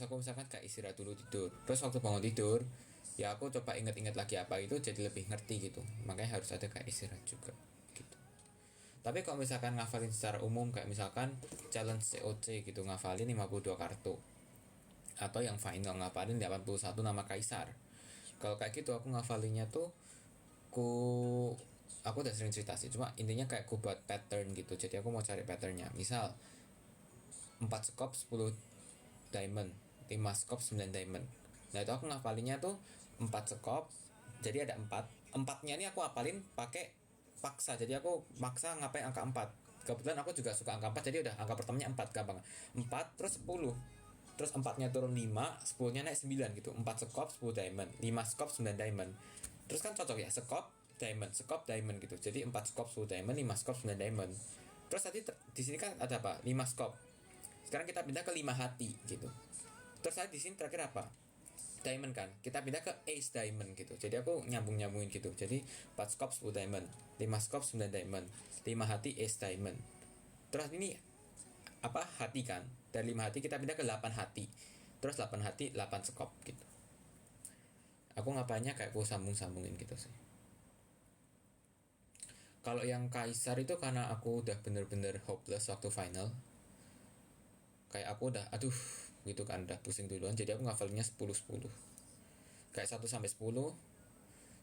aku misalkan kayak istirahat dulu tidur, terus waktu bangun tidur ya aku coba inget-inget lagi apa itu, jadi lebih ngerti gitu. Makanya harus ada kayak istirahat juga gitu. Tapi kalau misalkan ngafalin secara umum kayak misalkan challenge COC gitu, ngafalin 52 kartu, atau yang final ngafalin 81 nama kaisar. Kalau kayak gitu aku ngafalinnya tuh ku aku udah sering cerita sih, cuma intinya kayak ku buat pattern gitu. Jadi aku mau cari patternnya, misal 4 skop 10 diamond, 5 skop 9 diamond. Nah itu aku ngapalinnya tuh 4 skop, jadi ada 4 nya ini aku apalin pakai paksa. Jadi aku maksa ngapain angka 4. Kebetulan aku juga suka angka 4, jadi udah angka pertamanya 4 gampang. 4 terus 10, terus 4 nya turun 5, 10 nya naik 9 gitu. 4 skop 10 diamond, 5 skop 9 diamond. Terus kan cocok ya, skop diamond gitu. Jadi 4 skop 10 diamond, 5 skop 9 diamond. Terus tadi di sini kan ada apa? 5 skop. Sekarang kita pindah ke 5 hati gitu. Terus saya di sini terakhir apa? Diamond kan. Kita pindah ke Ace Diamond gitu. Jadi aku nyambung-nyambungin gitu. Jadi 4 skop 10 diamond, 5 skop 9 diamond, 5 hati Ace Diamond. Terus ini apa? Hati kan. Dari 5 hati kita pindah ke 8 hati. Terus 8 hati 8 skop gitu. Aku ngapainnya kayak aku sambung-sambungin gitu sih. Kalau yang Kaisar itu karena aku udah bener-bener hopeless waktu final. Kayak aku udah aduh gitu kan, udah pusing duluan, jadi aku ngafalinnya 10-10 kayak 1 sampai 10,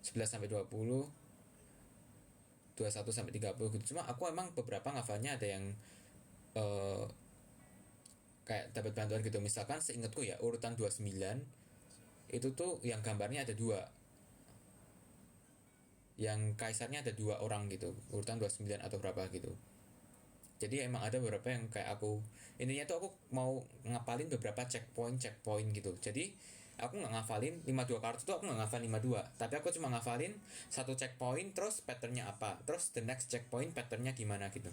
11 sampai 20, 21 sampai 30 gitu. Cuma aku emang beberapa ngafalnya ada yang eh, kayak dapat bantuan gitu. Misalkan seingatku ya urutan 29 itu tuh yang gambarnya ada dua, yang kaisarnya ada dua orang gitu, urutan 29 atau berapa gitu. Jadi emang ada beberapa yang kayak aku, intinya tuh aku mau ngapalin beberapa checkpoint gitu. Jadi aku nggak ngafalin 52 kartu tuh, aku nggak ngafalin 52, tapi aku cuma ngafalin satu checkpoint terus patternnya apa, terus the next checkpoint patternnya gimana gitu.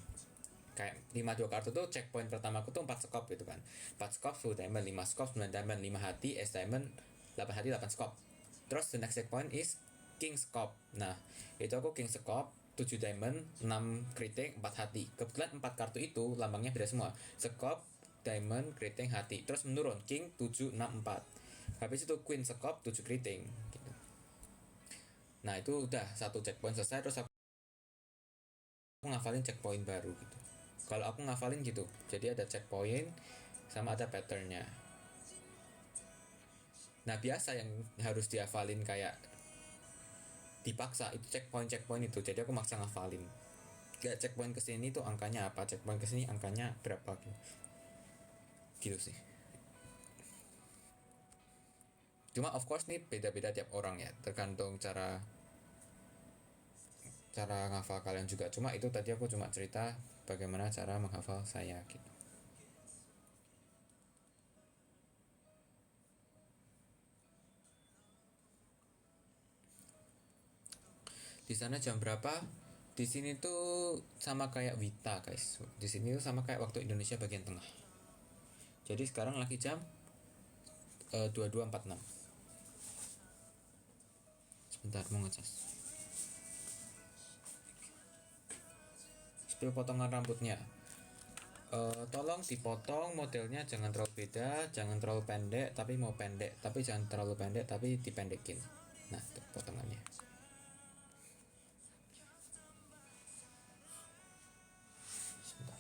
Kayak 52 kartu tuh checkpoint pertama aku tuh 4 skop gitu kan. 4 skop full diamond, 5 skop 9 diamond, 5 hati S diamond, 8 hati 8 skop. Terus the next checkpoint is king skop. Nah itu aku king skop 7 diamond, 6 kritik, 4 hati. Kebetulan 4 kartu itu lambangnya beda semua. Skop, diamond, kriting, hati. Terus menurun king 7 6 4. Habis itu queen skop 7 kriting gitu. Nah itu udah satu checkpoint selesai, terus aku ngafalin checkpoint baru gitu. Kalau aku ngafalin gitu, jadi ada checkpoint sama ada patternnya. Nah biasa yang harus dihafalin kayak dipaksa itu checkpoint itu, jadi aku maksa ngafalin. Kayak checkpoint kesini tuh angkanya apa, checkpoint kesini angkanya berapa gitu, gitu sih. Cuma of course nih beda-beda tiap orang ya, tergantung cara cara ngafal kalian juga. Cuma itu tadi aku cuma cerita bagaimana cara menghafal saya gitu. Di sana jam berapa? Di sini tuh sama kayak Wita guys. Di sini tuh sama kayak waktu Indonesia bagian tengah. Jadi sekarang lagi jam 22.46. Sebentar mau ngecas. Spill potongan rambutnya. Tolong dipotong modelnya, jangan terlalu beda, jangan terlalu pendek tapi mau pendek, tapi jangan terlalu pendek tapi dipendekin. Nah itu potongannya. Sebentar.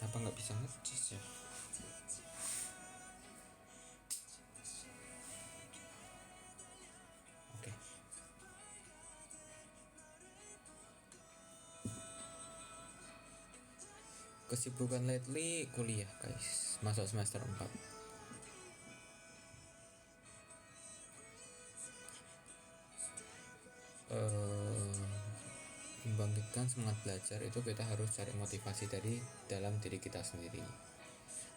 Kenapa nggak bisa ngecas ya? Oke. Kesibukan lately kuliah guys, masuk semester 4. Membangkitkan semangat belajar itu kita harus cari motivasi dari dalam diri kita sendiri.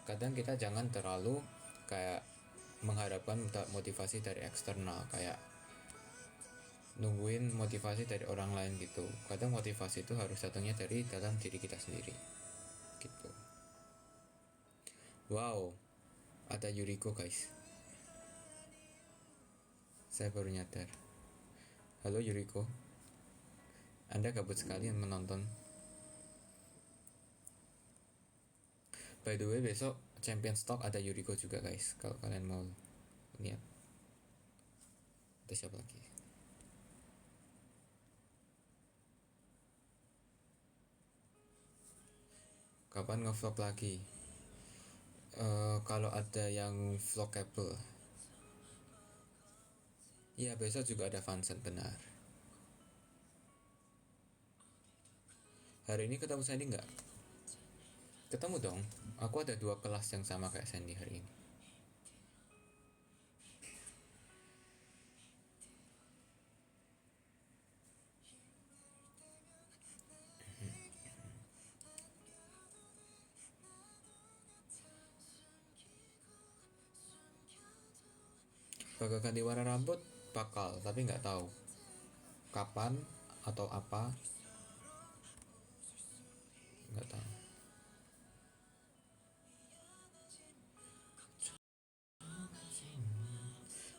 Kadang kita jangan terlalu kayak mengharapkan motivasi dari eksternal, kayak nungguin motivasi dari orang lain gitu. Kadang motivasi itu harus datangnya dari dalam diri kita sendiri gitu. Wow, ada Yuriko guys. Saya baru nyadar. Halo Yuriko, Anda gabut sekali menonton. By the way, besok Champion Stock ada Yuriko juga guys, kalau kalian mau lihat. Ada siapa lagi? Kapan nge-vlog lagi? Kalau ada yang vlogable. Ya besok juga ada Vincent, benar. Hari ini ketemu Sandy nggak? Ketemu dong. Aku ada 2 kelas yang sama kayak Sandy hari ini. Bakal ganti warna rambut, bakal, tapi nggak tahu kapan atau apa, nggak tahu.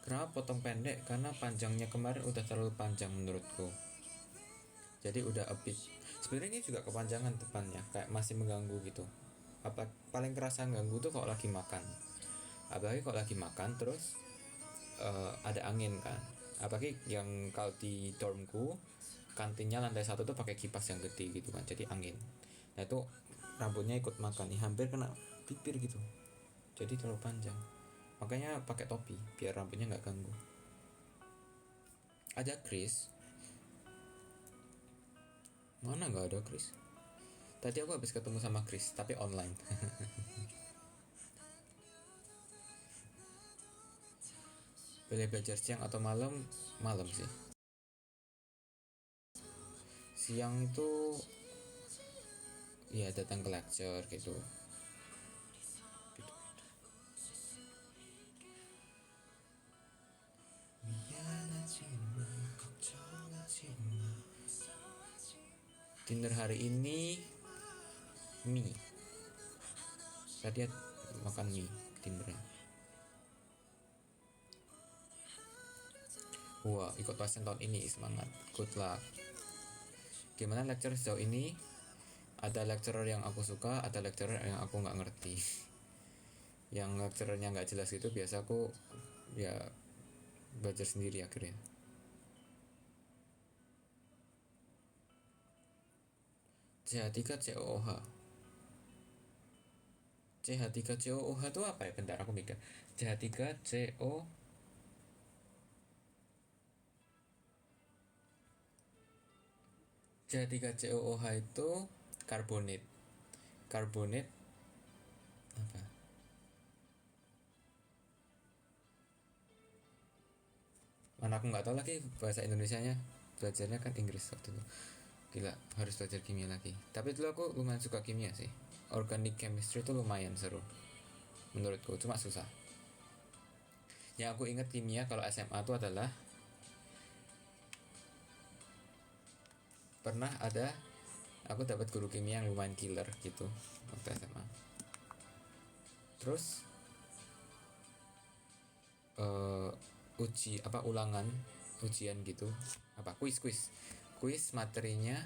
Kenapa potong pendek? Karena panjangnya kemarin udah terlalu panjang menurutku. Jadi udah a bit. Sebenarnya ini juga kepanjangan depannya, kayak masih mengganggu gitu. Apa paling kerasa ganggu tuh kalau lagi makan. Apalagi kalau lagi makan terus ada angin kan. Apalagi yang kalau di dormku kantinnya lantai 1 tuh pakai kipas yang gede gitu kan, jadi angin. Nah itu rambutnya ikut makan nih, hampir kena bibir gitu. Jadi terlalu panjang. Makanya pakai topi biar rambutnya nggak ganggu. Ada Chris? Mana nggak ada Chris? Tadi aku habis ketemu sama Chris tapi online. Boleh belajar siang atau malam? Malam sih. Siang itu ya datang ke lecture gitu. Dinner hari ini mie. Tadi makan mie dinnernya. Wah, ikut pasien tahun ini, semangat. Good luck. Gimana lecture sejauh ini? Ada lecturer yang aku suka, ada lecturer yang aku nggak ngerti. Yang lecturernya nggak jelas itu biasa aku ya belajar sendiri akhirnya. CH3 COOH. CH3 COOH itu apa ya? Bentar aku mikir. CH3 CO CH3COOH itu karbonat. Karbonat apa? Mana aku nggak tahu lagi bahasa Indonesianya. Belajarnya kan Inggris waktu itu. Gila, harus belajar kimia lagi. Tapi dulu aku lumayan suka kimia sih. Organic chemistry itu lumayan seru menurutku, cuma susah. Yang aku ingat kimia kalau SMA itu adalah pernah ada aku dapat guru kimia yang lumayan killer gitu waktu SMA. Terus ujian gitu, apa kuis materinya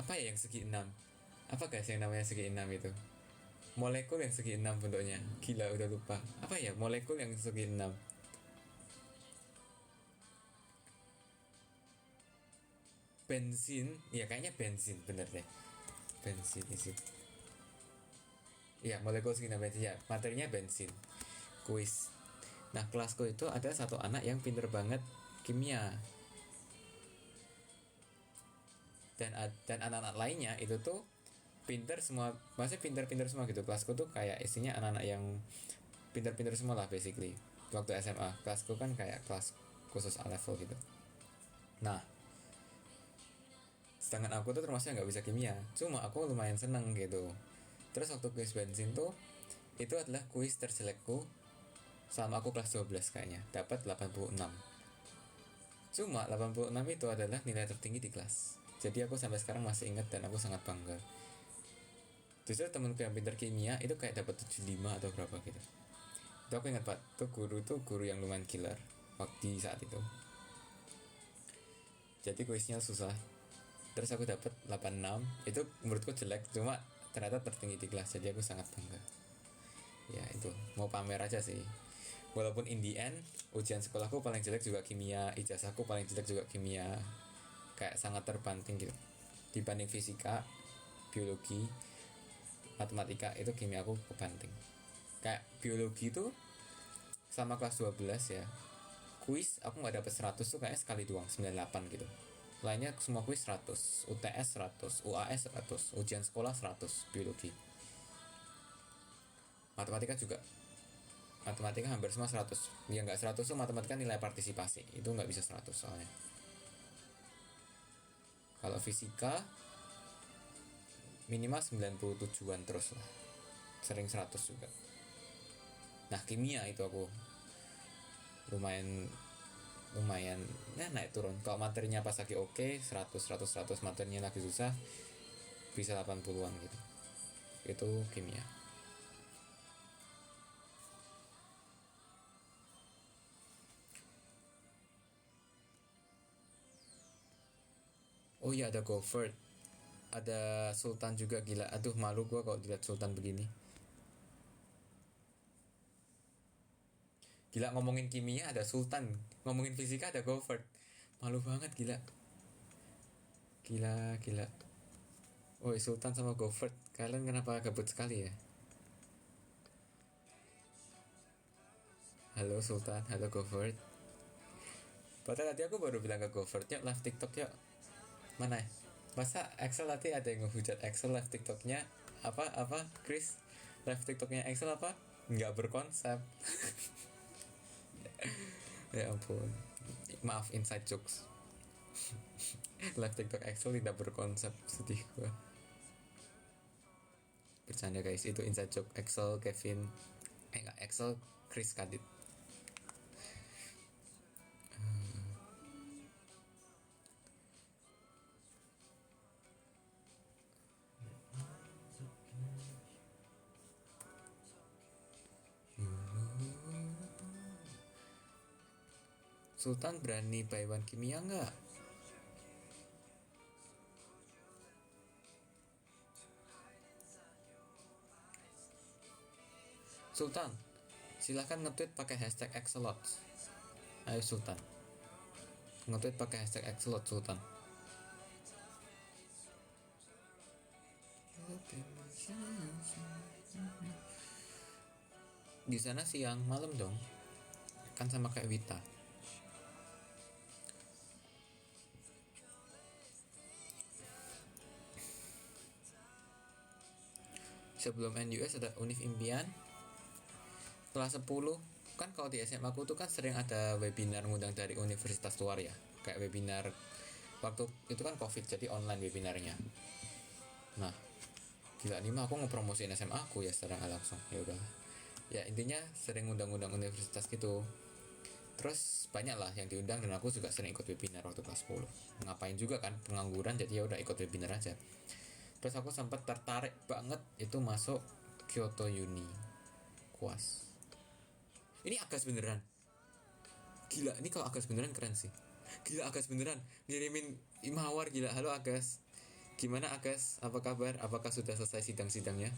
apa ya, yang segi 6, apa guys yang namanya segi 6 itu, molekul yang segi 6 bentuknya, gila udah lupa apa ya, molekul yang segi 6, bensin ya, kayaknya bensin bener deh, bensin isi ya, molekul segi 6 bensin ya, materinya bensin, kuis. Nah kelasku itu ada satu anak yang pinter banget kimia, dan anak-anak lainnya itu tuh pinter semua, maksudnya pinter-pinter semua gitu. Kelasku tuh kayak isinya anak-anak yang pinter-pinter semua lah basically. Waktu SMA kelasku kan kayak kelas khusus A level gitu. Nah sedangkan aku tuh termasuk yang nggak bisa kimia, cuma aku lumayan seneng gitu. Terus waktu kuis bensin tuh itu adalah kuis terjelekku selama aku kelas 12 kayaknya, dapat 86. Cuma 86 itu adalah nilai tertinggi di kelas. Jadi aku sampai sekarang masih ingat dan aku sangat bangga. Justru temenku yang pintar kimia itu kayak dapat 75 atau berapa gitu. Itu aku ingat Pak, tuh guru yang lumayan killer waktu saat itu. Jadi kuisnya susah. Terus aku dapat 86. Itu menurutku jelek, cuma ternyata tertinggi di kelas. Jadi aku sangat bangga. Ya itu, mau pamer aja sih. Walaupun in the end ujian sekolahku paling jelek juga kimia, ijazahku paling jelek juga kimia. Kayak sangat terbanting gitu. Dibanding fisika, biologi, matematika, itu kimia aku kebanting. Kayak biologi itu sama kelas 12 ya, kuis aku nggak dapet 100 tuh kayaknya sekali doang, 98 gitu. Lainnya semua kuis 100, UTS 100, UAS 100, ujian sekolah 100 biologi. Matematika juga, matematika hampir semua 100. Ya nggak 100 tuh matematika nilai partisipasi, itu nggak bisa 100 soalnya. Kalau fisika minimal 97-an terus lah, sering 100 juga. Nah kimia itu aku lumayan lumayan ya naik turun. Kalau materinya pas lagi oke 100 materinya lagi susah bisa 80-an gitu. Itu kimia. Oh iya ada Goffert, ada Sultan juga, gila. Aduh malu gua kalau dilihat Sultan begini. Gila, ngomongin kimia ada Sultan, ngomongin fisika ada Goffert. Malu banget, gila. Gila, gila. Oh Sultan sama Goffert, kalian kenapa gabut sekali ya? Halo Sultan, halo Goffert. Padahal tadi aku baru bilang ke Goffert, yuk live TikTok yuk. Mana ya? Masa Excel tadi ada yang ngehujat Excel live TikToknya apa Chris, live TikToknya Excel apa nggak berkonsep. Ya ampun, maaf inside jokes. Live TikTok Excel tidak berkonsep, sedih gua. Bercanda guys, itu inside joke Excel Kevin, enggak Excel Chris Kadit. Sultan berani buy one kimia nggak? Sultan, silahkan nge-tweet pakai hashtag Excelot. Ayo Sultan, nge-tweet pakai hashtag Excelot Sultan. Di sana siang malam dong, kan sama kayak Wita. Sebelum NUS ada Univ Impian kelas 10. Kan kalau di SMA aku tuh kan sering ada webinar ngundang dari universitas luar ya, kayak webinar waktu itu kan covid jadi online webinarnya. Nah gila nih mah aku ngepromosiin SMA aku ya secara langsung, ya udah ya intinya sering undang-undang universitas gitu. Terus banyak lah yang diundang dan aku juga sering ikut webinar waktu kelas 10. Ngapain juga kan, pengangguran, jadi ya udah ikut webinar aja. Terus aku sempat tertarik banget itu masuk Kyoto Uni kuas. Ini Agas beneran, gila ini kalau Agas beneran keren sih. Gila Agas beneran ngirimin Imawar, gila. Halo Agas, gimana Agas, apa kabar, apakah sudah selesai sidang-sidangnya?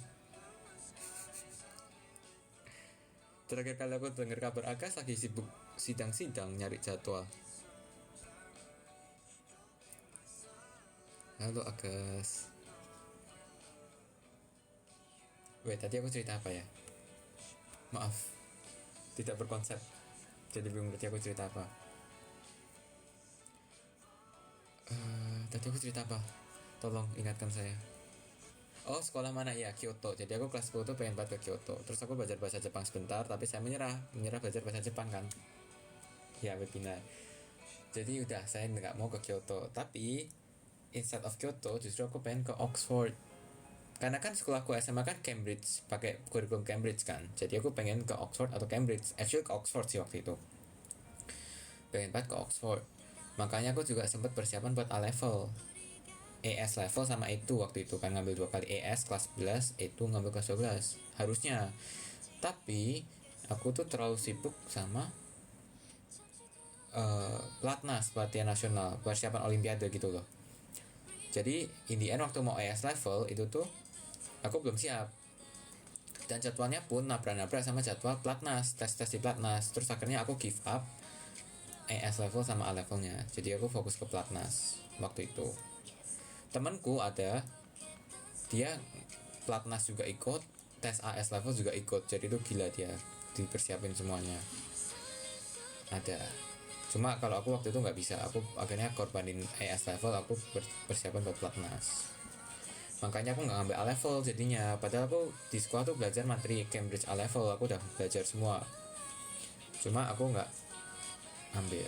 Terakhir kali aku dengar kabar Agas lagi sibuk sidang-sidang nyari jadwal. Halo Agas. Wait, tadi aku cerita apa ya? Maaf, tidak berkonsep. Jadi belum ngerti aku cerita apa. Tadi aku cerita apa? Tolong ingatkan saya. Oh sekolah mana ya, Kyoto. Jadi aku kelas 10 tuh pengen banget ke Kyoto. Terus aku belajar bahasa Jepang sebentar, tapi saya menyerah belajar bahasa Jepang kan. Ya webinar. Jadi udah saya nggak mau ke Kyoto. Tapi instead of Kyoto justru aku pengen ke Oxford. Karena kan sekolahku SMA kan Cambridge, pakai kurikulum Cambridge kan. Jadi aku pengen ke Oxford atau Cambridge. Actually ke Oxford sih waktu itu. Pengen banget ke Oxford. Makanya aku juga sempat persiapan buat A-level. ES level sama itu waktu itu kan, ngambil 2 kali ES kelas 11, itu ngambil kelas 12 harusnya. Tapi aku tuh terlalu sibuk sama pelatnas, pelatihan nasional, persiapan olimpiade gitu loh. Jadi in the end waktu mau AS level itu tuh aku belum siap, dan jadwalnya pun nabrak-nabrak sama jadwal pelatnas, tes di pelatnas. Terus akhirnya aku give up AS level sama A levelnya, jadi aku fokus ke pelatnas waktu itu. Temanku ada, dia pelatnas juga ikut, tes AS level juga ikut, jadi itu gila, dia dipersiapin semuanya ada. Cuma kalau aku waktu itu nggak bisa, aku akhirnya korbanin AS level, aku persiapan buat pelatnas. Makanya aku nggak ngambil A level jadinya, padahal aku di sekolah tuh belajar materi Cambridge A level, aku udah belajar semua. Cuma aku nggak ambil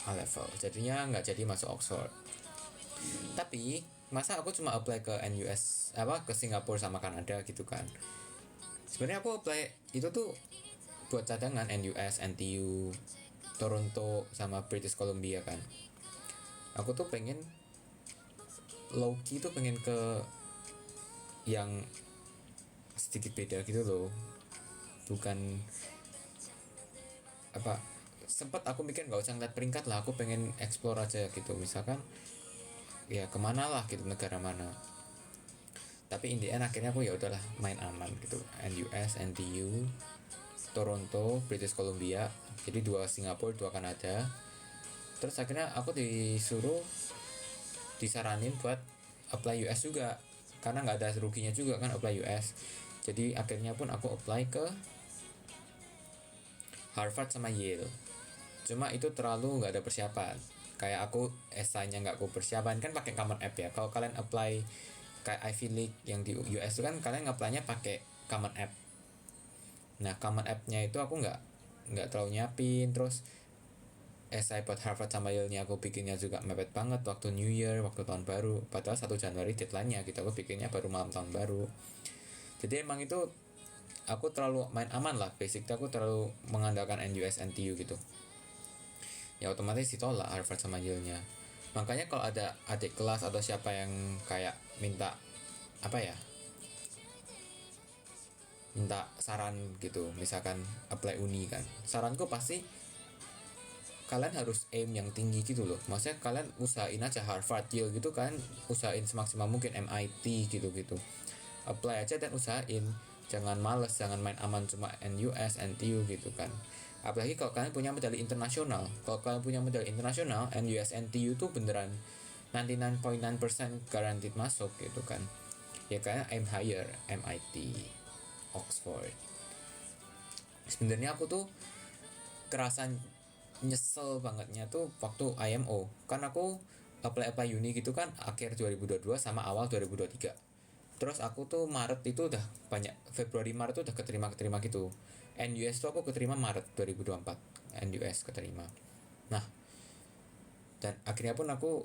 A level, jadinya nggak jadi masuk Oxford. Tapi masa aku cuma apply ke NUS, ke Singapura sama Kanada gitu kan. Sebenarnya aku apply itu tuh buat cadangan NUS, NTU, Toronto sama British Columbia kan. Aku tuh pengen low key tuh pengen ke yang sedikit beda gitu loh. Bukan sempat aku mikir nggak usah ngeliat peringkat lah, aku pengen explore aja gitu, misalkan ya kemana lah gitu, negara mana. Tapi in the end akhirnya aku ya udahlah main aman gitu, NUS, NTU, Toronto, British Columbia, jadi 2 Singapura, 2 Kanada. Terus akhirnya aku disaranin buat apply US juga, karena nggak ada ruginya juga kan apply US. Jadi akhirnya pun aku apply ke Harvard sama Yale. Cuma itu terlalu nggak ada persiapan, kayak aku esainya nggak aku persiapan kan pakai Common App ya. Kalau kalian apply kayak Ivy League yang di US itu kan kalian apply-nya pakai Common App. Nah Common App-nya itu aku nggak terlalu nyiapin. Terus esai buat Harvard sama Yale-nya aku bikinnya juga mepet banget waktu New Year, waktu tahun baru. Padahal 1 Januari deadline-nya gitu, aku bikinnya baru malam tahun baru. Jadi emang itu aku terlalu main aman lah, basicnya aku terlalu mengandalkan NUS, NTU gitu. Ya otomatis ditolak Harvard sama Yale-nya. Makanya kalau ada adik kelas atau siapa yang kayak minta minta saran gitu, misalkan apply uni kan, saranku pasti kalian harus aim yang tinggi gitu loh. Maksudnya kalian usahain aja Harvard, Yale gitu kan, usahain semaksimal mungkin, MIT gitu-gitu. Apply aja dan usahain, jangan males, jangan main aman cuma NUS, NTU gitu kan. Apalagi kalau kalian punya medali internasional. Kalau kalian punya medali internasional, NUS, NTU tuh beneran 99.9% guaranteed masuk gitu kan. Ya kalian aim higher, MIT, Oxford. Sebenarnya aku tuh kerasan nyesel bangetnya tuh waktu IMO, kan aku apply uni gitu kan akhir 2022 sama awal 2023. Terus aku tuh Maret itu udah banyak, Februari Maret tuh udah keterima gitu. NUS tuh aku keterima Maret 2024, NUS keterima. Nah dan akhirnya pun aku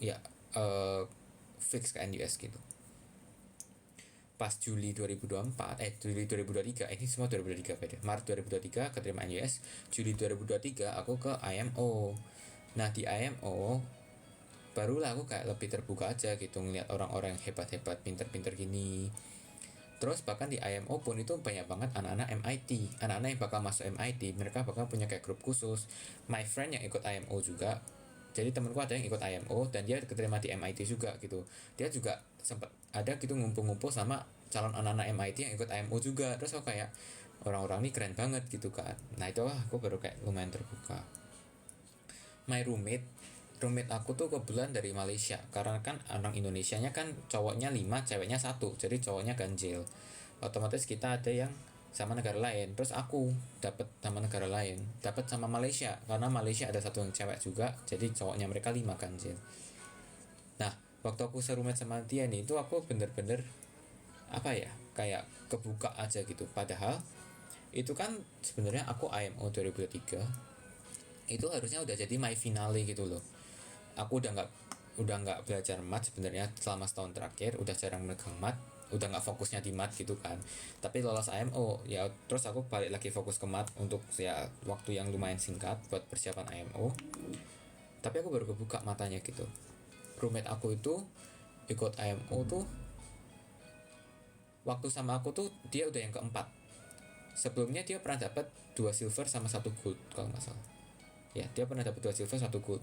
ya fix ke NUS gitu. Pas Juli 2024, Juli 2023, ini semua 2023 beda. Maret 2023 keterima NUS, Juli 2023 aku ke IMO. Nah di IMO barulah aku kayak lebih terbuka aja gitu, ngeliat orang-orang yang hebat-hebat, pinter-pinter gini. Terus bahkan di IMO pun itu banyak banget anak-anak MIT, anak-anak yang bakal masuk MIT, mereka bakal punya kayak grup khusus. My friend yang ikut IMO juga, jadi temenku ada yang ikut IMO dan dia keterima di MIT juga gitu. Dia juga sempat ada gitu ngumpul-ngumpul sama calon anak-anak MIT yang ikut IMO juga. Terus aku kayak orang-orang ini keren banget gitu kan. Nah itu aku baru kayak lumayan terbuka. My roommate aku tuh kebetulan dari Malaysia, karena kan orang Indonesianya kan cowoknya 5, ceweknya 1, jadi cowoknya ganjil. Otomatis kita ada yang sama negara lain. Terus aku dapat sama negara lain, dapat sama Malaysia, karena Malaysia ada 1 yang cewek juga, jadi cowoknya mereka 5 ganjil. Nah waktu aku serumit sama dia nih, itu aku bener-bener kayak kebuka aja gitu. Padahal itu kan sebenarnya aku IMO 2023 itu harusnya udah jadi my finale gitu loh. Aku udah nggak belajar mat sebenarnya selama setahun terakhir, udah jarang megang mat, udah nggak fokusnya di mat gitu kan. Tapi lolos IMO ya, terus aku balik lagi fokus ke mat untuk ya waktu yang lumayan singkat buat persiapan IMO. Tapi aku baru kebuka matanya gitu. Roommate aku itu ikut IMO tuh waktu sama aku tuh dia udah yang keempat. sebelumnya dia pernah dapat 2 silver sama 1 gold kalau nggak salah. Ya, dia pernah dapat 2 silver 1 gold.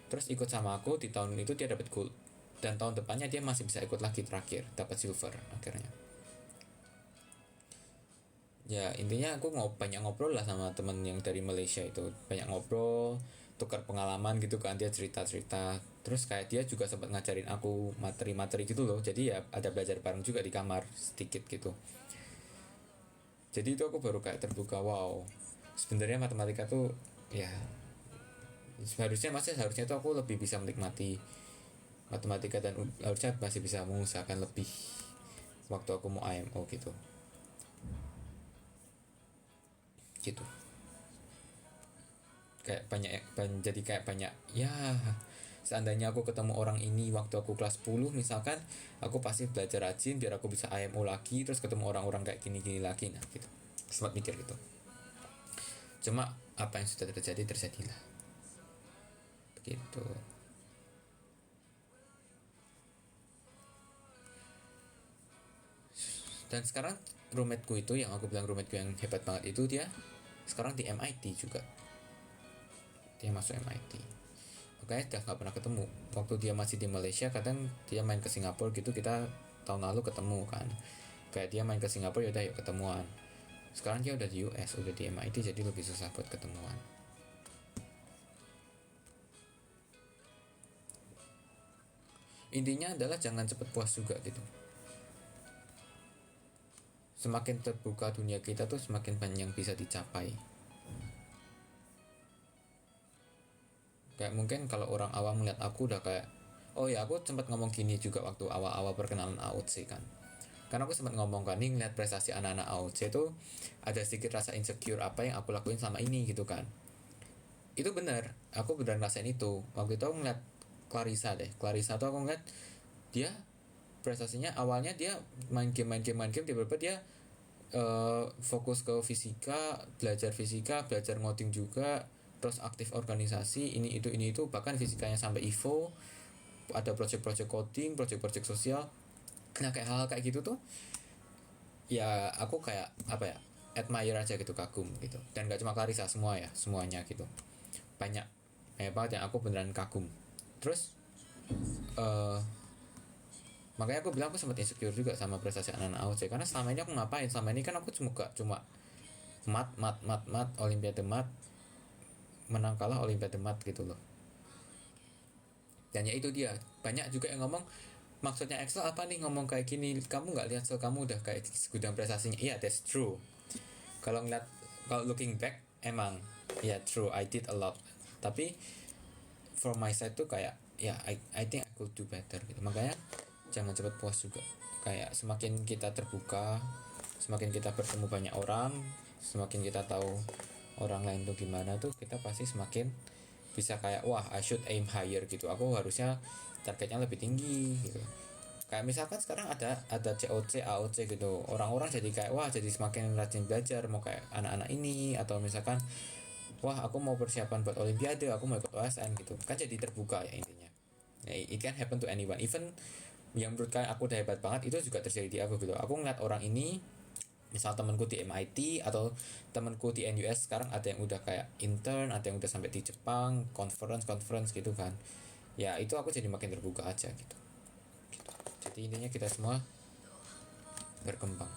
Terus ikut sama aku di tahun itu dia dapat gold. Dan tahun depannya dia masih bisa ikut lagi terakhir, dapat silver akhirnya. Ya, intinya aku banyak ngobrol lah sama temen yang dari Malaysia itu. Banyak ngobrol, tukar pengalaman gitu kan, dia cerita-cerita. Terus kayak dia juga sempat ngajarin aku materi-materi gitu loh. Jadi ya ada belajar bareng juga di kamar sedikit gitu. Jadi itu aku baru kayak terbuka, wow, sebenarnya matematika tuh ya seharusnya tuh aku lebih bisa menikmati matematika dan harusnya masih bisa mengusahakan lebih waktu aku mau IMO gitu gitu. Kayak jadi kayak banyak ya, seandainya aku ketemu orang ini waktu aku kelas 10 misalkan, aku pasti belajar rajin biar aku bisa IMO lagi, terus ketemu orang-orang kayak gini-gini lagi, nah gitu. Sempat mikir gitu. Cuma apa yang sudah terjadi terjadilah begitu. Dan sekarang roommateku itu, yang aku bilang roommateku yang hebat banget itu, dia sekarang di MIT juga. Dia masuk MIT. Makanya udah gak pernah ketemu. Waktu dia masih di Malaysia, kadang dia main ke Singapura gitu, kita tahun lalu ketemu kan. Kayak dia main ke Singapura, yaudah yuk ketemuan. Sekarang dia udah di US, udah di MIT, jadi lebih susah buat ketemuan. Intinya adalah jangan cepet puas juga gitu. Semakin terbuka dunia kita tuh semakin banyak yang bisa dicapai. Kayak mungkin kalau orang awam melihat aku udah kayak, oh ya aku sempat ngomong gini juga waktu awal-awal perkenalan AOC kan. Karena aku sempat ngomong kan, nih ngeliat prestasi anak-anak AOC itu ada sedikit rasa insecure apa yang aku lakuin sama ini gitu kan. Itu benar, aku benar ngerasain itu. Waktu itu aku ngeliat Clarissa tuh aku ngeliat dia prestasinya awalnya dia main game tiba-tiba dia fokus ke fisika, belajar ngoding juga, terus aktif organisasi ini itu, bahkan fisikanya sampai IVO, ada project coding, project sosial. Nah kayak hal kayak gitu tuh ya aku kayak apa ya, admire aja gitu, kagum gitu. Dan gak cuma Clarissa, semuanya gitu, banyak banget yang aku beneran kagum. Terus makanya aku bilang aku sempat insecure juga sama prestasi anak-anak AOC, karena selama ini aku ngapain, selama ini kan aku cuma mat olimpiade mat, menang kalah olimpiade mat gitu loh. Dan ya itu dia, banyak juga yang ngomong, maksudnya Excel apa nih ngomong kayak gini, kamu nggak lihat Excel kamu udah kayak segudang prestasinya. Iya, that's true. Kalau looking back emang ya yeah, true, I did a lot. Tapi from my side tuh kayak ya yeah, I think I could do better gitu. Makanya jangan cepat puas juga. Kayak semakin kita terbuka, semakin kita bertemu banyak orang, semakin kita tahu orang lain tuh gimana tuh, kita pasti semakin bisa kayak wah I should aim higher gitu, aku harusnya targetnya lebih tinggi gitu. Kayak misalkan sekarang ada COC AOC gitu, orang-orang jadi kayak wah jadi semakin rajin belajar mau kayak anak-anak ini, atau misalkan wah aku mau persiapan buat olimpiade, aku mau ikut OSN gitu kan, jadi terbuka ya intinya. It can happen to anyone, even yang menurut kalian aku udah hebat banget itu juga terjadi di aku gitu. Aku ngeliat orang ini, misal temanku di MIT atau temanku di NUS, sekarang ada yang udah kayak intern, ada yang udah sampai di Jepang conference gitu kan. Ya itu aku jadi makin terbuka aja gitu. Jadi intinya kita semua berkembang,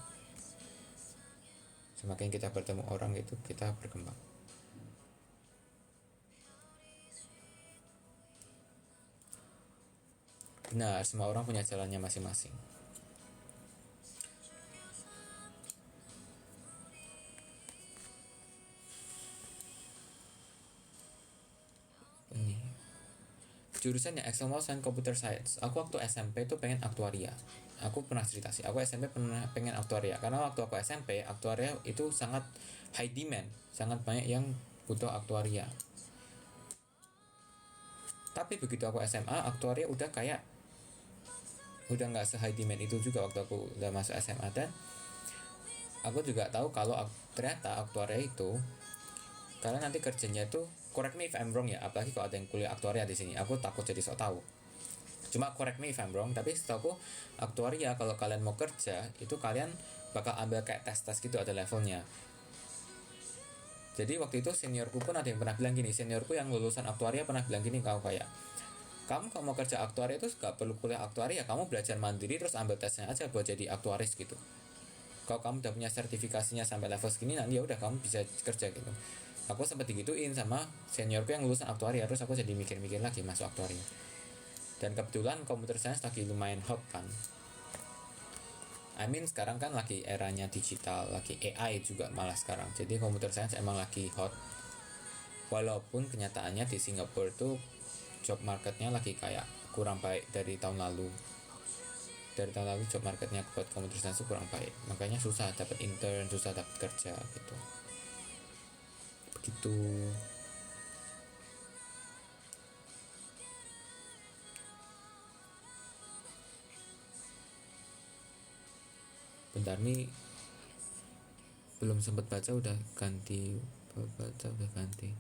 semakin kita bertemu orang itu kita berkembang. Benar, semua orang punya jalannya masing-masing. Ini jurusan yang Excel Mouse and Computer Science. Aku waktu SMP tuh pengen aktuaria. Aku pernah cerita sih, aku SMP pengen aktuaria karena waktu aku SMP aktuaria itu sangat high demand, sangat banyak yang butuh aktuaria. Tapi begitu aku SMA, aktuaria udah nggak se high demand itu juga waktu aku udah masuk SMA. Dan aku juga tahu kalau ternyata aktuaria itu karena nanti kerjanya itu, correct me if I'm wrong ya, apalagi kalau ada yang kuliah aktuaria di sini, aku takut jadi sok tahu. Cuma correct me if I'm wrong, tapi setahu aku aktuaria kalau kalian mau kerja itu kalian bakal ambil kayak tes gitu, ada levelnya. Jadi waktu itu seniorku pun ada yang pernah bilang gini, seniorku yang lulusan aktuaria pernah bilang gini, kau kayak kamu kalau mau kerja aktuaria itu gak perlu kuliah aktuaria, kamu belajar mandiri terus ambil tesnya aja buat jadi aktuaris gitu. Kalau kamu udah punya sertifikasinya sampai level segini, nanti ya udah kamu bisa kerja gitu. Aku sempat digituin sama seniorku yang lulusan aktuaria, terus aku jadi mikir-mikir lagi masuk aktuaria. Dan kebetulan computer science lagi lumayan hot kan. Sekarang kan lagi eranya digital, lagi AI juga malah sekarang. Jadi computer science emang lagi hot. Walaupun kenyataannya di Singapura tuh job marketnya lagi kayak kurang baik dari tahun lalu. Dari tahun lalu job marketnya buat computer science kurang baik, makanya susah dapat intern, susah dapat kerja gitu. Begitu. Bentar nih, belum sempat baca udah ganti. Baca udah ganti.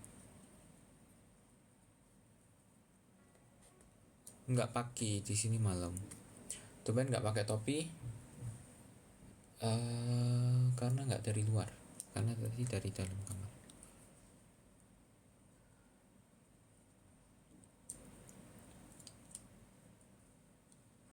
Nggak pagi di sini malam. Tumben nggak pakai topi. Karena nggak dari luar, karena tadi dari dalam kamar.